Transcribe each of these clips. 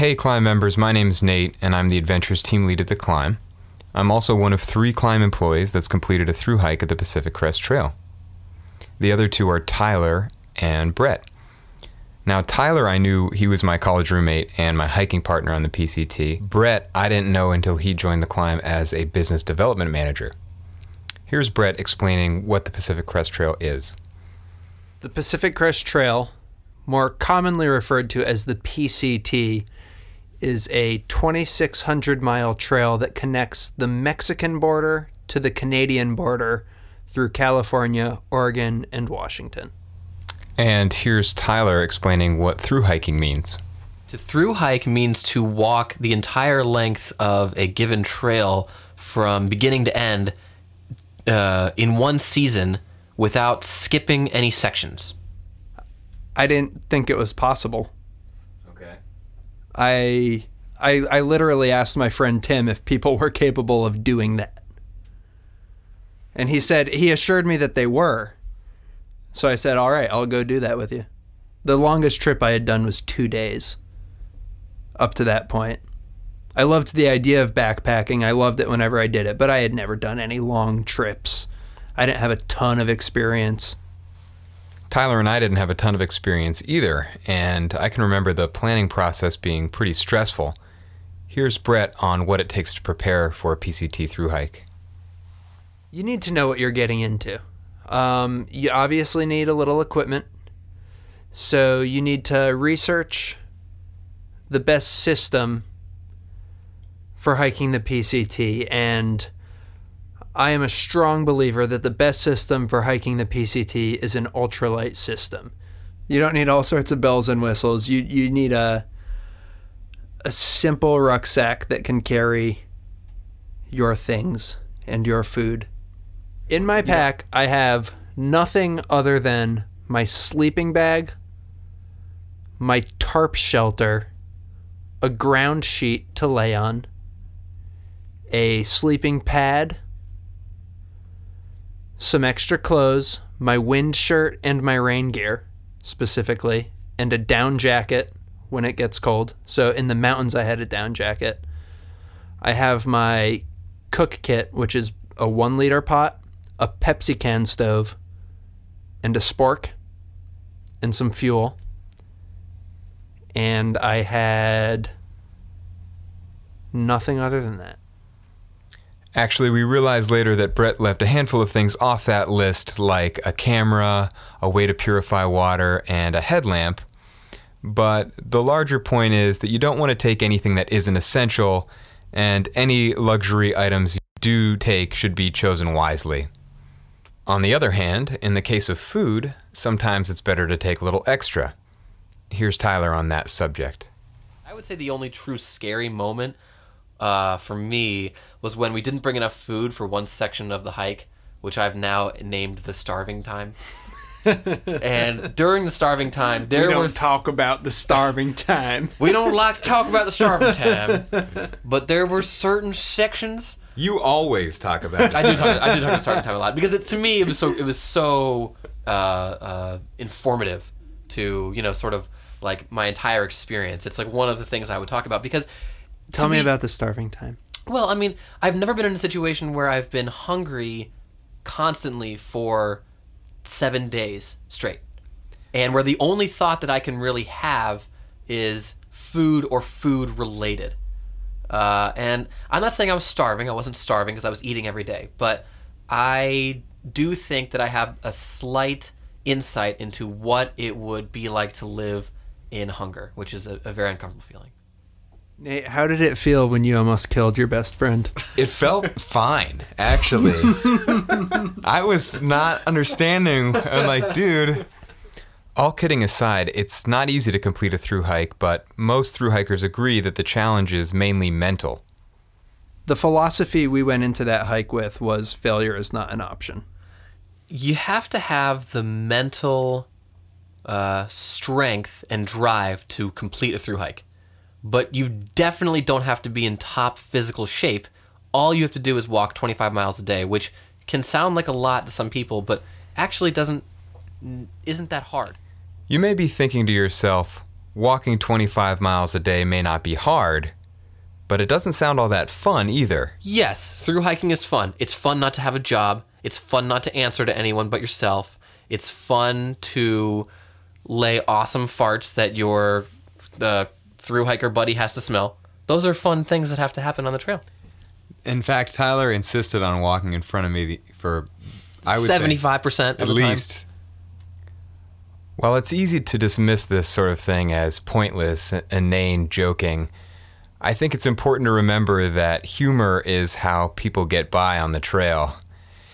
Hey Climb members, my name's Nate, and I'm the Adventures team lead at the Climb. I'm also one of 3 Climb employees that's completed a thru-hike at the Pacific Crest Trail. The other 2 are Tyler and Brett. Now Tyler, I knew he was my college roommate and my hiking partner on the PCT. Brett, I didn't know until he joined the Climb as a business development manager. Here's Brett explaining what the Pacific Crest Trail is. The Pacific Crest Trail, more commonly referred to as the PCT, is a 2,600-mile trail that connects the Mexican border to the Canadian border through California, Oregon, and Washington. And here's Tyler explaining what thru-hiking means. To thru-hike means to walk the entire length of a given trail from beginning to end in one season without skipping any sections. I didn't think it was possible. Okay. I literally asked my friend Tim if people were capable of doing that. And he assured me that they were. So I said, all right, I'll go do that with you. The longest trip I had done was 2 days up to that point. I loved the idea of backpacking. I loved it whenever I did it, but I had never done any long trips. I didn't have a ton of experience. Tyler and I didn't have a ton of experience either, and I can remember the planning process being pretty stressful. Here's Brett on what it takes to prepare for a PCT thru-hike. You need to know what you're getting into. You obviously need a little equipment, so you need to research the best system for hiking the PCT, and I am a strong believer that the best system for hiking the PCT is an ultralight system. You don't need all sorts of bells and whistles. You need a simple rucksack that can carry your things and your food. In my pack, I have nothing other than my sleeping bag, my tarp shelter, a ground sheet to lay on, a sleeping pad, some extra clothes, my wind shirt and my rain gear specifically, and a down jacket when it gets cold. So in the mountains I had a down jacket. I have my cook kit, which is a 1-liter pot, a Pepsi can stove, and a spork, and some fuel. And I had nothing other than that. Actually, we realized later that Brett left a handful of things off that list, like a camera, a way to purify water, and a headlamp. But the larger point is that you don't want to take anything that isn't essential, and any luxury items you do take should be chosen wisely. On the other hand, in the case of food, sometimes it's better to take a little extra. Here's Tyler on that subject. I would say the only true scary moment for me was when we didn't bring enough food for one section of the hike, which I've now named the starving time. And during the starving time, we don't talk about the starving time. We don't like to talk about the starving time, but there were certain sections. You always talk about it. I do talk about the starving time a lot because to me it was so informative to sort of like my entire experience. It's like one of the things I would talk about because. Tell me about the starving time. Well, I mean, I've never been in a situation where I've been hungry constantly for 7 days straight. And where the only thought that I can really have is food or food related. And I'm not saying I was starving. I wasn't starving because I was eating every day. But I do think that I have a slight insight into what it would be like to live in hunger, which is a very uncomfortable feeling. Nate, how did it feel when you almost killed your best friend? It felt fine, actually. I was not understanding. I'm like, dude. All kidding aside, it's not easy to complete a thru-hike, but most thru-hikers agree that the challenge is mainly mental. The philosophy we went into that hike with was failure is not an option. You have to have the mental strength and drive to complete a thru-hike. But you definitely don't have to be in top physical shape. All you have to do is walk 25 miles a day, which can sound like a lot to some people, but actually isn't that hard. You may be thinking to yourself, walking 25 miles a day may not be hard, but it doesn't sound all that fun either. Yes, through hiking is fun. It's fun not to have a job. It's fun not to answer to anyone but yourself. It's fun to lay awesome farts that your through hiker buddy has to smell. Those are fun things that have to happen on the trail. In fact, Tyler insisted on walking in front of me for, I would 75% say, of the at time. least. While it's easy to dismiss this sort of thing as pointless, inane joking, I think it's important to remember that humor is how people get by on the trail.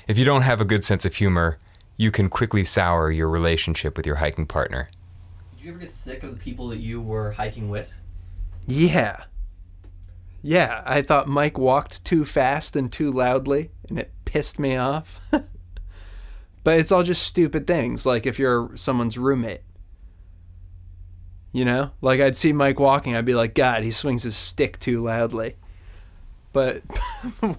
If you don't have a good sense of humor, you can quickly sour your relationship with your hiking partner. Did you ever get sick of the people that you were hiking with? Yeah. Yeah, I thought Mike walked too fast and too loudly, and it pissed me off. But it's all just stupid things, like if you're someone's roommate. You know? Like I'd see Mike walking, I'd be like, God, he swings his stick too loudly. But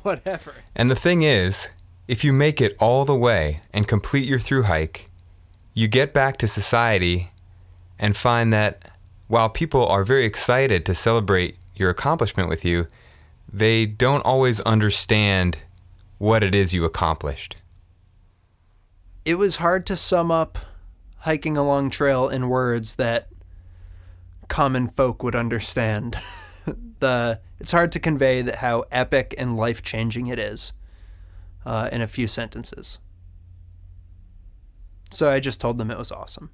whatever. And the thing is, if you make it all the way and complete your through hike, you get back to society and find that while people are very excited to celebrate your accomplishment with you, they don't always understand what it is you accomplished. It was hard to sum up hiking a long trail in words that common folk would understand. It's hard to convey how epic and life-changing it is in a few sentences. So I just told them it was awesome.